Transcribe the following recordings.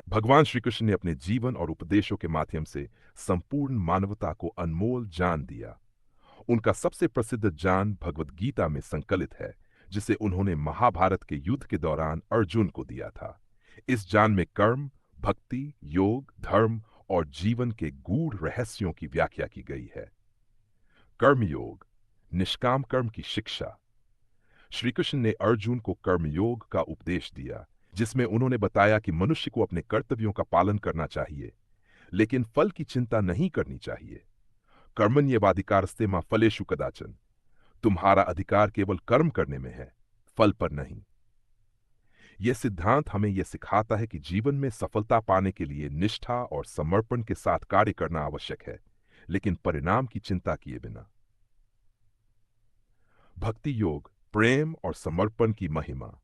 भगवान श्री कृष्ण ने अपने जीवन और उपदेशों के माध्यम से संपूर्ण मानवता को अनमोल ज्ञान दिया। उनका सबसे प्रसिद्ध ज्ञान भगवत गीता में संकलित है, जिसे उन्होंने महाभारत के युद्ध के दौरान अर्जुन को दिया था। इस ज्ञान में कर्म, भक्ति, योग, धर्म और जीवन के गूढ़ रहस्यों की व्याख्या की गई है। कर्मयोग, निष्काम कर्म की शिक्षा। श्री कृष्ण ने अर्जुन को कर्मयोग का उपदेश दिया, जिसमें उन्होंने बताया कि मनुष्य को अपने कर्तव्यों का पालन करना चाहिए, लेकिन फल की चिंता नहीं करनी चाहिए। कर्मण्येवाधिकारस्ते मा फलेषु कदाचन। तुम्हारा अधिकार केवल कर्म करने में है, फल पर नहीं। यह सिद्धांत हमें यह सिखाता है कि जीवन में सफलता पाने के लिए निष्ठा और समर्पण के साथ कार्य करना आवश्यक है, लेकिन परिणाम की चिंता किए बिना। भक्ति योग, प्रेम और समर्पण की महिमा।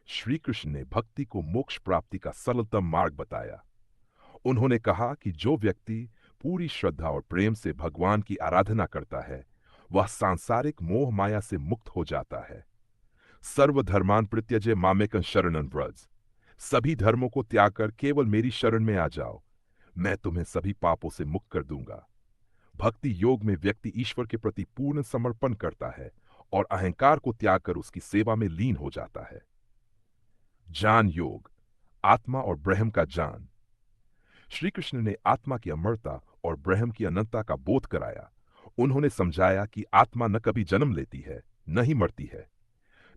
श्री कृष्ण ने भक्ति को मोक्ष प्राप्ति का सरलतम मार्ग बताया। उन्होंने कहा कि जो व्यक्ति पूरी श्रद्धा और प्रेम से भगवान की आराधना करता है, वह सांसारिक मोह माया से मुक्त हो जाता है। सर्वधर्मान परित्यज्य मामेकं शरणं व्रज। सभी धर्मों को त्याग कर केवल मेरी शरण में आ जाओ, मैं तुम्हें सभी पापों से मुक्त कर दूंगा। भक्ति योग में व्यक्ति ईश्वर के प्रति पूर्ण समर्पण करता है और अहंकार को त्याग कर उसकी सेवा में लीन हो जाता है। ज्ञान योग, आत्मा और ब्रह्म का ज्ञान। श्री कृष्ण ने आत्मा की अमरता और ब्रह्म की अनंतता का बोध कराया। उन्होंने समझाया कि आत्मा न कभी जन्म लेती है, न ही मरती है।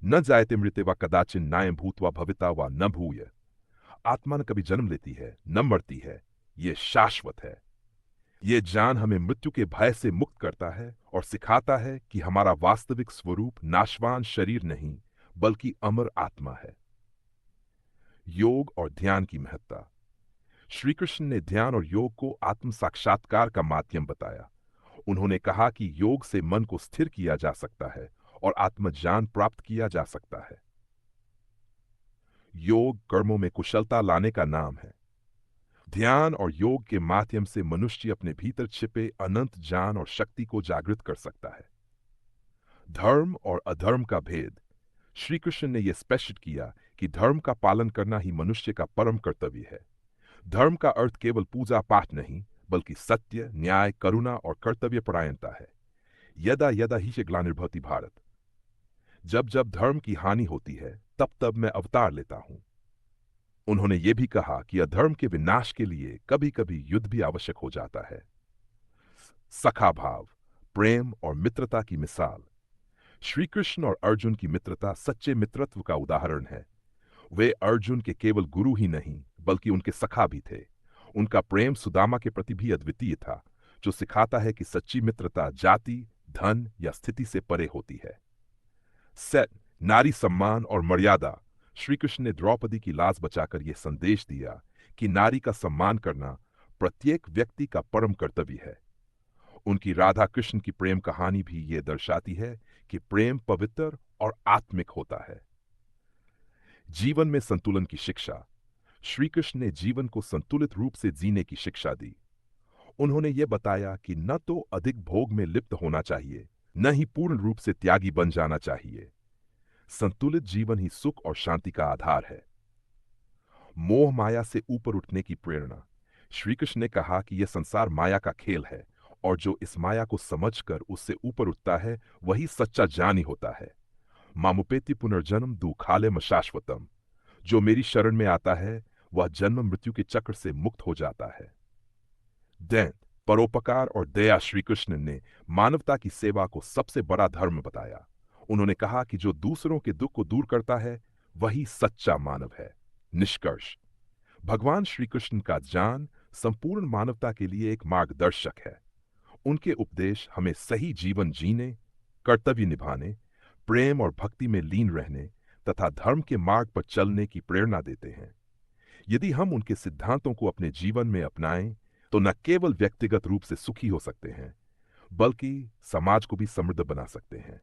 न जायते मृत्य व कदाचिन नायं भूत्वा भविता व न भूय। आत्मा न कभी जन्म लेती है, न मरती है, ये शाश्वत है। ये ज्ञान हमें मृत्यु के भय से मुक्त करता है और सिखाता है कि हमारा वास्तविक स्वरूप नाशवान शरीर नहीं, बल्कि अमर आत्मा है। योग और ध्यान की महत्ता। श्री कृष्ण ने ध्यान और योग को आत्म साक्षात्कार का माध्यम बताया। उन्होंने कहा कि योग से मन को स्थिर किया जा सकता है और आत्मज्ञान प्राप्त किया जा सकता है। योग कर्मों में कुशलता लाने का नाम है। ध्यान और योग के माध्यम से मनुष्य अपने भीतर छिपे अनंत ज्ञान और शक्ति को जागृत कर सकता है। धर्म और अधर्म का भेद। श्री कृष्ण ने यह स्पष्ट किया कि धर्म का पालन करना ही मनुष्य का परम कर्तव्य है। धर्म का अर्थ केवल पूजा पाठ नहीं, बल्कि सत्य, न्याय, करुणा और कर्तव्य परायणता है। यदा यदा ही से ग्लानिर्भवति भारत। जब जब धर्म की हानि होती है, तब तब मैं अवतार लेता हूं। उन्होंने ये भी कहा कि अधर्म के विनाश के लिए कभी कभी युद्ध भी आवश्यक हो जाता है। सखा भाव, प्रेम और मित्रता की मिसाल। श्री कृष्ण और अर्जुन की मित्रता सच्चे मित्रत्व का उदाहरण है। वे अर्जुन के केवल गुरु ही नहीं, बल्कि उनके सखा भी थे। उनका प्रेम सुदामा के प्रति भी अद्वितीय था, जो सिखाता है कि सच्ची मित्रता जाति, धन या स्थिति से परे होती है। सेट, नारी सम्मान और मर्यादा। श्री कृष्ण ने द्रौपदी की लाज बचाकर यह संदेश दिया कि नारी का सम्मान करना प्रत्येक व्यक्ति का परम कर्तव्य है। उनकी राधा कृष्ण की प्रेम कहानी भी यह दर्शाती है कि प्रेम पवित्र और आत्मिक होता है। जीवन में संतुलन की शिक्षा। श्री कृष्ण ने जीवन को संतुलित रूप से जीने की शिक्षा दी। उन्होंने यह बताया कि न तो अधिक भोग में लिप्त होना चाहिए, न ही पूर्ण रूप से त्यागी बन जाना चाहिए। संतुलित जीवन ही सुख और शांति का आधार है। मोह माया से ऊपर उठने की प्रेरणा। श्री कृष्ण ने कहा कि यह संसार माया का खेल है और जो इस माया को समझकर उससे ऊपर उठता है, वही सच्चा ज्ञानी होता है। मामुपेति पुनर्जन्म दुखालयम शाश्वतम। जो मेरी शरण में आता है, वह जन्म मृत्यु के चक्र से मुक्त हो जाता है। दैत, परोपकार और दया। श्री कृष्ण ने मानवता की सेवा को सबसे बड़ा धर्म बताया। उन्होंने कहा कि जो दूसरों के दुख को दूर करता है, वही सच्चा मानव है। निष्कर्ष, भगवान श्री कृष्ण का ज्ञान संपूर्ण मानवता के लिए एक मार्गदर्शक है। उनके उपदेश हमें सही जीवन जीने, कर्तव्य निभाने, प्रेम और भक्ति में लीन रहने तथा धर्म के मार्ग पर चलने की प्रेरणा देते हैं। यदि हम उनके सिद्धांतों को अपने जीवन में अपनाएं, तो न केवल व्यक्तिगत रूप से सुखी हो सकते हैं, बल्कि समाज को भी समृद्ध बना सकते हैं।